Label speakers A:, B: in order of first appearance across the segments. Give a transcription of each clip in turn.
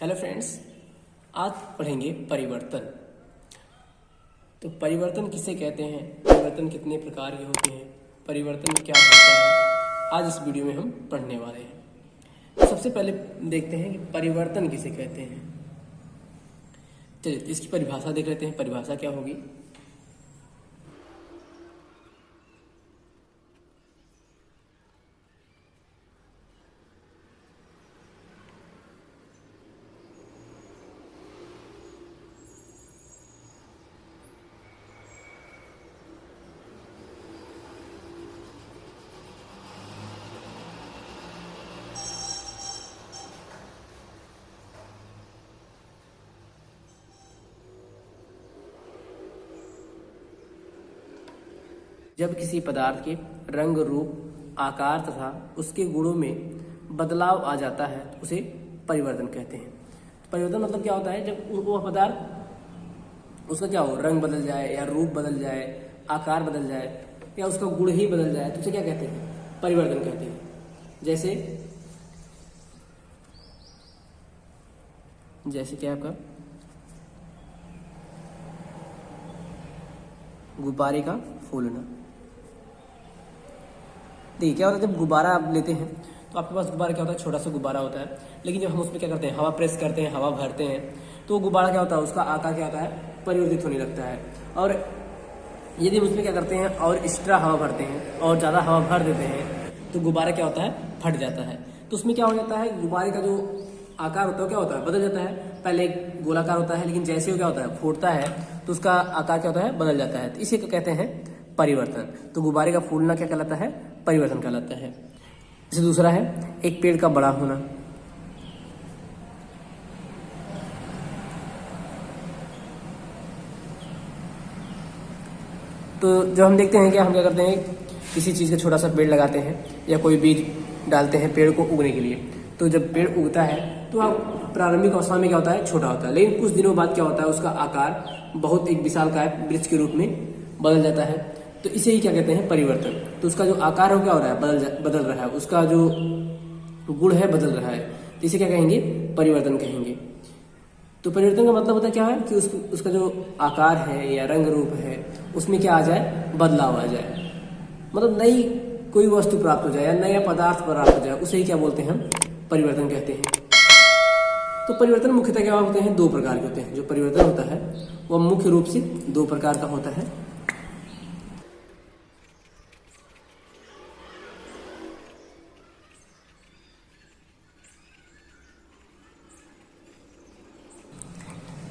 A: Hello friends, आज पढ़ेंगे परिवर्तन। तो परिवर्तन किसे कहते हैं, परिवर्तन कितने प्रकार के होते हैं, परिवर्तन क्या होता है, आज इस वीडियो में हम पढ़ने वाले हैं। तो सबसे पहले देखते हैं कि परिवर्तन किसे कहते हैं। चलिए इसकी परिभाषा देख लेते हैं, परिभाषा क्या होगी। जब किसी पदार्थ के रंग, रूप, आकार तथा उसके गुणों में बदलाव आ जाता है तो उसे परिवर्तन कहते हैं। परिवर्तन मतलब क्या होता है, जब वो पदार्थ उसका क्या हो, रंग बदल जाए या रूप बदल जाए, आकार बदल जाए या उसका गुण ही बदल जाए तो उसे क्या कहते हैं, परिवर्तन कहते हैं। जैसे क्या आपका गुब्बारे का फूलना। देखिए क्या होता है, जब गुब्बारा आप लेते हैं तो आपके पास गुब्बारा क्या होता है, छोटा सा गुब्बारा होता है, लेकिन जब हम उसमें क्या करते हैं, हवा प्रेस करते हैं, हवा भरते हैं तो गुब्बारा क्या होता है, उसका आकार क्या होता है, परिवर्तित होने लगता है। और यदि हम उसमें क्या करते हैं और एक्स्ट्रा हवा भरते हैं और ज़्यादा हवा भर देते हैं तो गुब्बारा क्या होता है, फट जाता है। तो उसमें क्या हो जाता है, गुब्बारे का जो आकार होता है क्या होता है, बदल जाता है। पहले एक गोलाकार होता है, लेकिन जैसे वो क्या होता है, फूटता है तो उसका आकार क्या होता है, बदल जाता है। तो इसे क्या कहते हैं, परिवर्तन। तो गुब्बारे का फूलना क्या कहलाता है, परिवर्तन कहलाता है। जैसे दूसरा है एक पेड़ का बड़ा होना। तो जब हम देखते हैं कि हम क्या करते हैं, किसी चीज़ का छोटा सा पेड़ लगाते हैं या कोई बीज डालते हैं पेड़ को उगने के लिए, तो जब पेड़ उगता है तो आप प्रारंभिक अवस्था में क्या होता है, छोटा होता है, लेकिन कुछ दिनों बाद क्या होता है, उसका आकार बहुत एक विशालकाय वृक्ष के रूप में बदल जाता है। तो इसे ही क्या कहते हैं, परिवर्तन। तो उसका जो आकार है क्या हो रहा है, बदल रहा है, उसका जो गुण है बदल रहा है, तो इसे क्या कहेंगे, परिवर्तन कहेंगे। तो परिवर्तन का मतलब होता है क्या है कि उसका जो आकार है या रंग रूप है उसमें क्या आ जाए, बदलाव आ जाए, मतलब नई कोई वस्तु प्राप्त हो जाए या नया पदार्थ प्राप्त हो जाए, उसे ही क्या बोलते हैं, हम परिवर्तन कहते हैं। तो परिवर्तन मुख्यतः क्या होते हैं, दो प्रकार के होते हैं। जो परिवर्तन होता है वह मुख्य रूप से दो प्रकार का होता है।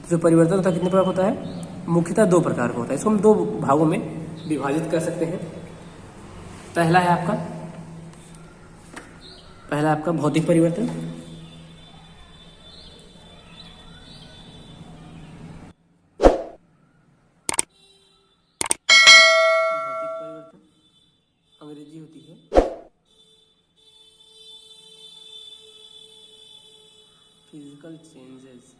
A: जो परिवर्तन होता है कितने प्रकार होता है, मुख्यतः दो प्रकार का होता है। इसको हम दो भागों में विभाजित कर सकते हैं। पहला है आपका भौतिक परिवर्तन। भौतिक परिवर्तन अंग्रेजी होती है फिजिकल चेंजेस।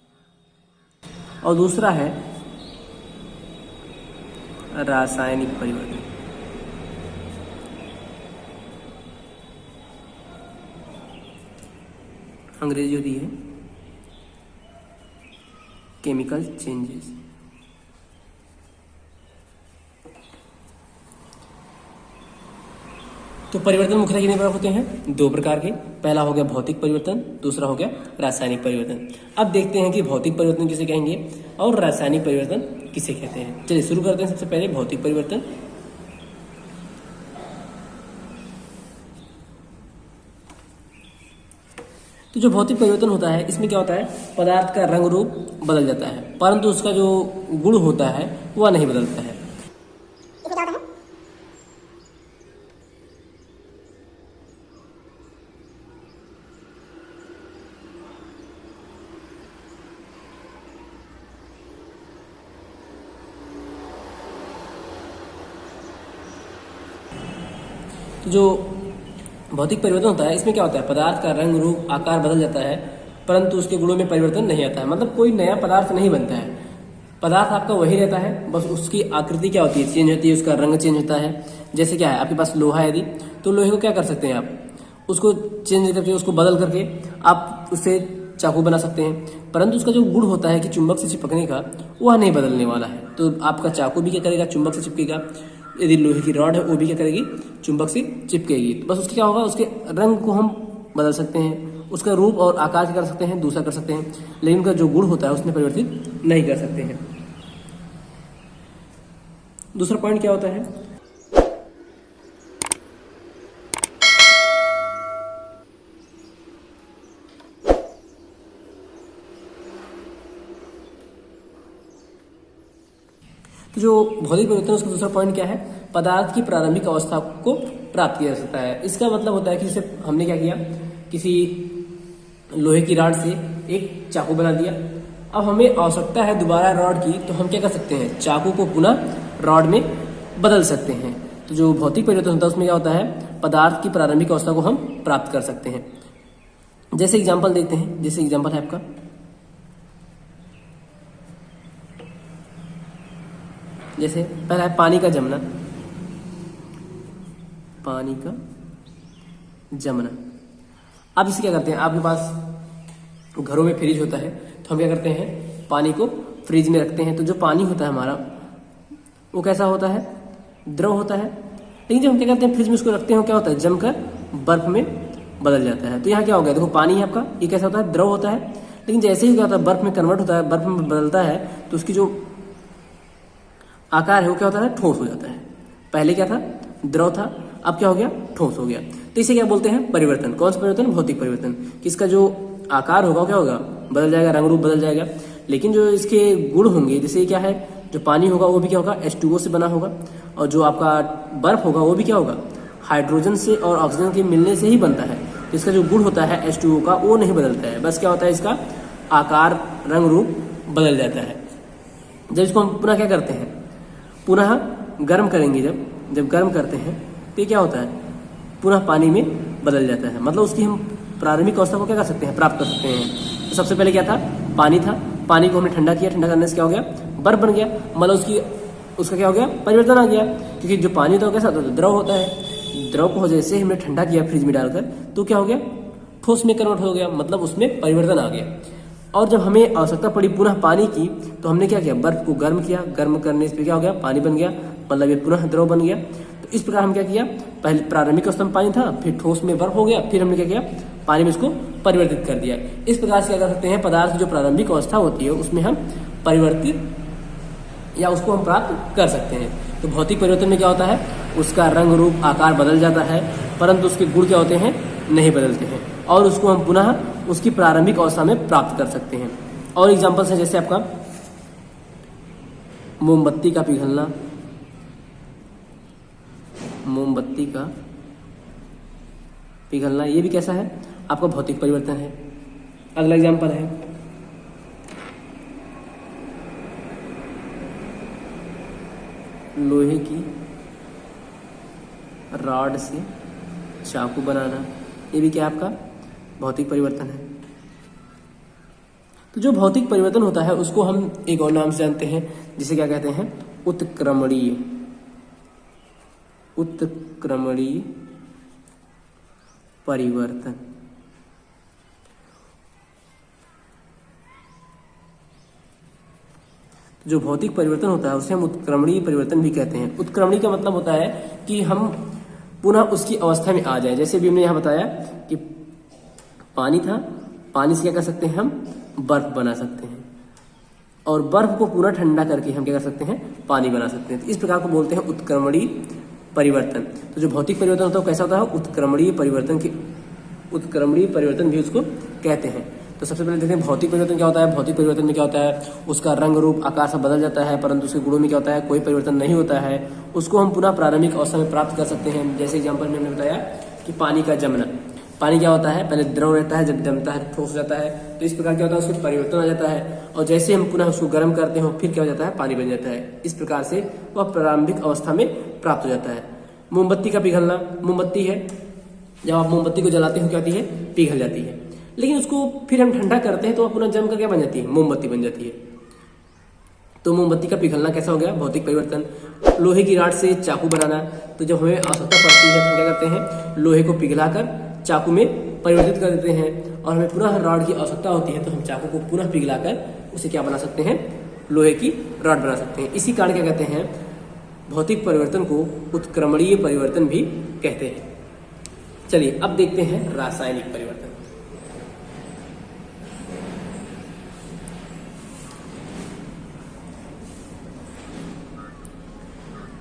A: और दूसरा है रासायनिक परिवर्तन। अंग्रेजी होती है केमिकल चेंजेस। तो परिवर्तन मुख्यतः कितने प्रकार होते हैं, दो प्रकार के। पहला हो गया भौतिक परिवर्तन, दूसरा हो गया रासायनिक परिवर्तन। अब देखते हैं कि भौतिक परिवर्तन किसे कहेंगे और रासायनिक परिवर्तन किसे कहते हैं। चलिए शुरू करते हैं। सबसे पहले भौतिक परिवर्तन। तो जो भौतिक परिवर्तन होता है इसमें क्या होता है, पदार्थ का रंग रूप बदल जाता है, परंतु उसका जो गुण होता है वह नहीं बदलता है। जो भौतिक परिवर्तन होता है इसमें क्या होता है, पदार्थ का रंग रूप आकार बदल जाता है, परंतु उसके गुणों में परिवर्तन नहीं आता है। मतलब कोई नया पदार्थ नहीं बनता है, पदार्थ आपका वही रहता है, बस उसकी आकृति क्या होती है, चेंज होती है, उसका रंग चेंज होता है। जैसे क्या है, आपके पास लोहा है यदि, तो लोहे को क्या कर सकते हैं आप, उसको चेंज करके, उसको बदल करके आप उससे चाकू बना सकते हैं, परंतु उसका जो गुण होता है कि चुंबक से चिपकने का, वह नहीं बदलने वाला है। तो आपका चाकू भी क्या करेगा, चुंबक से चिपकेगा। यदि लोहे की रॉड है वो भी क्या करेगी, चुंबक से चिपकेगी। तो बस उसके क्या होगा, उसके रंग को हम बदल सकते हैं, उसका रूप और आकार कर सकते हैं, दूसरा कर सकते हैं, लेकिन उनका जो गुण होता है उसमें परिवर्तित नहीं कर सकते हैं। दूसरा पॉइंट क्या होता है, तो जो भौतिक परिवर्तन है उसका दूसरा पॉइंट क्या है, पदार्थ की प्रारंभिक अवस्था को प्राप्त किया जा सकता है। इसका मतलब होता है कि जैसे हमने क्या किया, किसी लोहे की रॉड से एक चाकू बना दिया, अब हमें आवश्यकता है दोबारा रॉड की, तो हम क्या कर सकते हैं, चाकू को पुनः रॉड में बदल सकते हैं। तो जो भौतिक परिवर्तन होता है उसमें क्या होता है, पदार्थ की प्रारंभिक अवस्था को हम प्राप्त कर सकते हैं। जैसे एग्जाम्पल देखते हैं, जैसे एग्जाम्पल है आपका, जैसे पहला है पानी का जमना, पानी का जमना। अब इसे क्या करते हैं, आपके पास घरों में फ्रिज होता है, तो हम क्या करते हैं, पानी को फ्रिज में रखते हैं। तो जो पानी होता है हमारा वो कैसा होता है, द्रव होता है, लेकिन जब हम क्या करते हैं फ्रिज में उसको रखते हैं, क्या होता है, जमकर बर्फ में बदल जाता है। तो यहाँ क्या हो गया, देखो पानी है आपका, ये कैसा होता है, द्रव होता है, लेकिन जैसे ही क्या होता है बर्फ में कन्वर्ट होता है, बर्फ में बदलता है, तो उसकी जो आकार है वो क्या होता है, ठोस हो जाता है। पहले क्या था, द्रव था, अब क्या हो गया, ठोस हो गया। तो इसे क्या बोलते हैं, परिवर्तन। कौन सा परिवर्तन, भौतिक परिवर्तन। किसका जो आकार होगा क्या होगा, बदल जाएगा, रंग रूप बदल जाएगा, लेकिन जो इसके गुण होंगे, जैसे क्या है, जो पानी होगा वो भी क्या होगा, H2O से बना होगा, और जो आपका बर्फ होगा वो भी क्या होगा, हाइड्रोजन से और ऑक्सीजन के मिलने से ही बनता है। तो इसका जो गुण होता है H2O का, वो नहीं बदलता है, बस क्या होता है, इसका आकार रंग रूप बदल जाता है। जब इसको हम पुनः क्या करते हैं, पुनः गर्म करेंगे, जब गर्म करते हैं तो ये क्या होता है, पुनः पानी में बदल जाता है। मतलब उसकी हम प्रारंभिक अवस्था को क्या कर सकते हैं, प्राप्त कर सकते हैं। तो सबसे पहले क्या था, पानी था, पानी को हमने ठंडा किया, ठंडा करने से क्या हो गया, बर्फ बन गया। मतलब उसका क्या हो गया, परिवर्तन आ गया, क्योंकि जो पानी होता है कैसा होता है, द्रव होता है। द्रव को जैसे हमने ठंडा किया फ्रिज में डालकर, तो क्या हो गया, ठोस में कन्वर्ट हो गया, मतलब उसमें परिवर्तन आ गया। और जब हमें आवश्यकता पड़ी पुनः पानी की, तो हमने क्या किया, बर्फ को गर्म किया, गर्म करने से क्या हो गया, पानी बन गया, मतलब ये पुनः द्रव बन गया। तो इस प्रकार हम क्या किया, पहले प्रारंभिक अवस्था में पानी था, फिर ठोस में बर्फ हो गया, फिर हमने क्या किया, पानी में इसको परिवर्तित कर दिया। इस प्रकार से क्या कर सकते हैं, पदार्थ की जो प्रारंभिक अवस्था होती है उसमें हम परिवर्तित या उसको हम प्राप्त कर सकते हैं। तो भौतिक परिवर्तन में क्या होता है, उसका रंग रूप आकार बदल जाता है, परंतु उसके गुण क्या होते हैं, नहीं बदलते हैं, और उसको हम पुनः उसकी प्रारंभिक अवस्था में प्राप्त कर सकते हैं। और एग्जाम्पल्स है जैसे आपका मोमबत्ती का पिघलना, मोमबत्ती का पिघलना, ये भी कैसा है, आपका भौतिक परिवर्तन है। अगला एग्जाम्पल है लोहे की रॉड से चाकू बनाना, ये भी क्या आपका भौतिक परिवर्तन है। तो जो भौतिक परिवर्तन होता है उसको हम एक और नाम से जानते हैं, जिसे क्या कहते हैं, उत्क्रमणीय, उत्क्रमणीय परिवर्तन। जो भौतिक परिवर्तन होता है उसे हम उत्क्रमणीय परिवर्तन भी कहते हैं। उत्क्रमणीय का मतलब होता है कि हम पुनः उसकी अवस्था में आ जाए। जैसे भी हमने यहाँ बताया कि पानी था, पानी से क्या कर सकते हैं, हम बर्फ बना सकते हैं, और बर्फ को पुनः ठंडा करके हम क्या कर सकते हैं, पानी बना सकते हैं। तो इस प्रकार को बोलते हैं उत्क्रमणीय परिवर्तन। तो जो भौतिक परिवर्तन होता है कैसा होता है, उत्क्रमणीय परिवर्तन की, उत्क्रमणीय परिवर्तन भी उसको कहते हैं। तो सबसे पहले देखते हैं भौतिक परिवर्तन क्या होता है। भौतिक परिवर्तन में क्या होता है, उसका रंग रूप आकार सब बदल जाता है, परंतु उसके गुणों में क्या होता है, कोई परिवर्तन नहीं होता है। उसको हम पुनः प्रारंभिक अवस्था में प्राप्त कर सकते हैं। जैसे एग्जाम्पल में हमने बताया कि पानी का जमना, पानी क्या होता है, पहले द्रव रहता है, जब जमता है ठोस हो जाता है। तो इस प्रकार क्या होता है, उसमें परिवर्तन आ जाता है, और जैसे हम पुनः उसको गर्म करते हैं फिर क्या हो जाता है, पानी बन जाता है। इस प्रकार से वह प्रारंभिक अवस्था में प्राप्त हो जाता है। मोमबत्ती का पिघलना, मोमबत्ती है, जब आप मोमबत्ती को जलाते हो क्या होती है, पिघल जाती है, लेकिन उसको फिर हम ठंडा करते हैं तो वह पुनः जमकर क्या बन जाती है, मोमबत्ती बन जाती है। तो मोमबत्ती का पिघलना कैसा हो गया, भौतिक परिवर्तन। लोहे की रॉड से चाकू बनाना, तो जब हमें आवश्यकता पड़ती है तो क्या करते हैं, लोहे को पिघलाकर चाकू में परिवर्तित कर देते हैं और हमें पुनः रॉड की आवश्यकता होती है, तो हम चाकू को पुनः पिघलाकर उसे क्या बना सकते हैं, लोहे की रॉड बना सकते हैं। इसी कारण क्या कहते हैं, भौतिक परिवर्तन को उत्क्रमणीय परिवर्तन भी कहते हैं। चलिए अब देखते हैं रासायनिक परिवर्तन।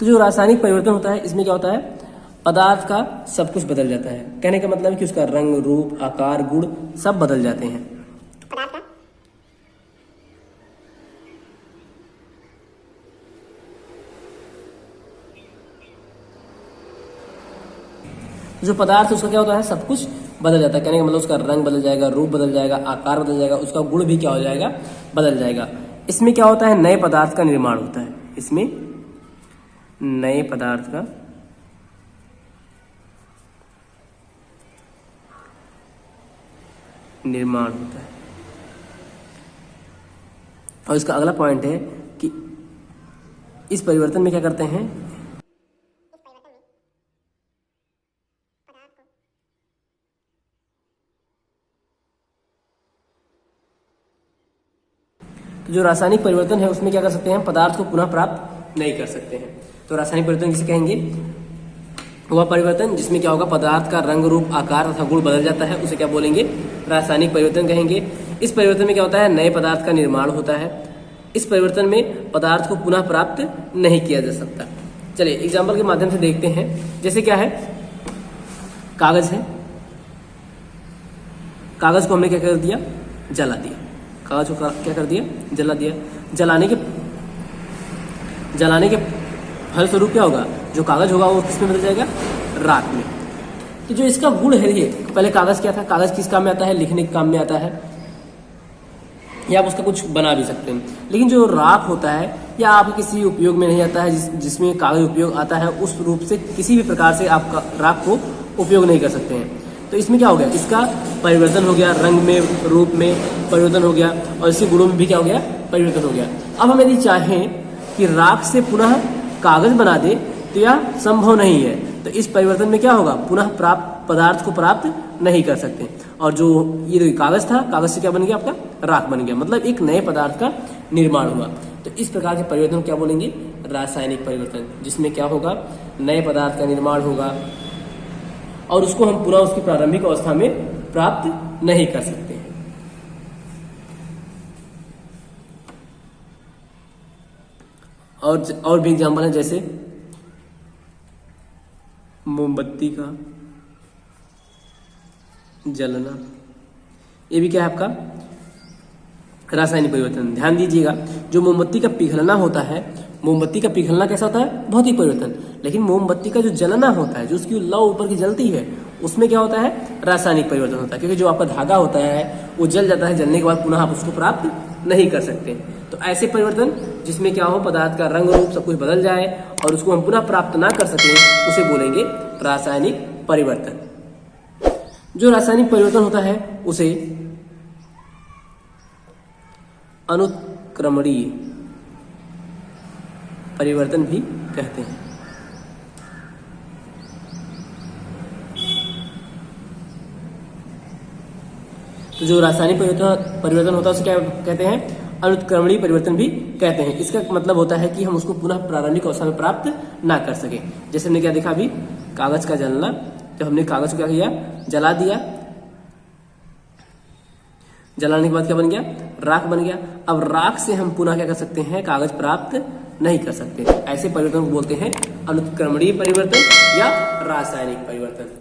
A: तो जो रासायनिक परिवर्तन होता है, इसमें क्या होता है, पदार्थ का सब कुछ बदल जाता है। कहने का मतलब है कि उसका रंग, रूप, आकार, गुण सब बदल जाते हैं। जो पदार्थ उसका क्या होता है, सब कुछ बदल जाता है। कहने का मतलब उसका रंग बदल जाएगा, रूप बदल जाएगा, आकार बदल जाएगा, उसका गुण भी क्या हो जाएगा, बदल जाएगा। इसमें क्या होता है, नए पदार्थ का निर्माण होता है। इसमें नए पदार्थ का निर्माण होता है। और इसका अगला पॉइंट है कि इस परिवर्तन में क्या करते हैं, तो जो रासायनिक परिवर्तन है उसमें क्या कर सकते हैं, पदार्थ को पुनः प्राप्त नहीं कर सकते हैं। तो रासायनिक परिवर्तन किसे कहेंगे, वह परिवर्तन जिसमें क्या होगा, पदार्थ का रंग, रूप, आकार तथा गुण बदल जाता है, उसे क्या बोलेंगे, रासायनिक परिवर्तन कहेंगे। इस परिवर्तन में क्या होता है, नए पदार्थ का निर्माण होता है। इस परिवर्तन में पदार्थ को पुनः प्राप्त नहीं किया जा सकता। चलिए एग्जाम्पल के माध्यम से देखते हैं। जैसे क्या है, कागज है, कागज को हमने क्या कर दिया, जला दिया। कागज को क्या कर दिया, जला दिया। जलाने के फलस्वरूप क्या होगा, जो कागज होगा वो किसमें बदल जाएगा, राख में। तो जो इसका गुण है, ये पहले कागज क्या था, कागज किस काम में आता है, लिखने के काम में आता है, या आप उसका कुछ बना भी सकते हैं। लेकिन जो राख होता है, या आपके किसी उपयोग में नहीं आता है, जिसमें कागज उपयोग आता है, उस रूप से किसी भी प्रकार से आप राख को उपयोग नहीं कर सकते हैं। तो इसमें क्या हो गया, इसका परिवर्तन हो गया, रंग में, रूप में परिवर्तन हो गया, और इसके गुणों में भी क्या हो गया, परिवर्तन हो गया। अब हम यदि चाहें कि राख से पुनः कागज बना दे, तो यह संभव नहीं है। तो इस परिवर्तन में क्या होगा, पुनः पदार्थ को प्राप्त नहीं कर सकते। और जो ये कागज था, कागज से क्या बन गया, आपका राख बन गया, मतलब एक नए पदार्थ का निर्माण हुआ। तो इस प्रकार के परिवर्तन क्या बोलेंगे, रासायनिक परिवर्तन, जिसमें क्या होगा, नए पदार्थ का निर्माण होगा और उसको हम पुनः उसकी प्रारंभिक अवस्था में प्राप्त नहीं कर सकते हैं। और भी एग्जाम्पल है, जैसे मोमबत्ती का जलना, ये भी क्या है आपका रासायनिक परिवर्तन। ध्यान दीजिएगा, जो मोमबत्ती का पिघलना होता है, मोमबत्ती का पिघलना कैसा होता है, भौतिक परिवर्तन। लेकिन मोमबत्ती का जो जलना होता है, जो उसकी लौ ऊपर की जलती है, उसमें क्या होता है, रासायनिक परिवर्तन होता है। क्योंकि जो आपका धागा होता है वो जल जाता है, जलने के बाद पुनः आप उसको प्राप्त नहीं कर सकते। तो ऐसे परिवर्तन जिसमें क्या हो, पदार्थ का रंग, रूप सब कुछ बदल जाए और उसको हम पुनः प्राप्त ना कर सकें, उसे बोलेंगे रासायनिक परिवर्तन। जो रासायनिक परिवर्तन होता है उसे अनुत्क्रमणीय परिवर्तन भी कहते हैं। तो जो रासायनिक परिवर्तन होता है उसे क्या कहते हैं, अनुत्क्रमणीय परिवर्तन भी कहते हैं। इसका मतलब होता है कि हम उसको पुनः प्रारंभिक अवस्था में प्राप्त ना कर सके। जैसे हमने क्या देखा अभी, कागज का जलना, जब हमने कागज को क्या किया, जला दिया, जलाने के बाद क्या बन गया, राख बन गया। अब राख से हम पुनः क्या कर सकते हैं, कागज प्राप्त नहीं कर सकते। ऐसे परिवर्तन को बोलते हैं अनुत्क्रमणीय परिवर्तन या रासायनिक परिवर्तन।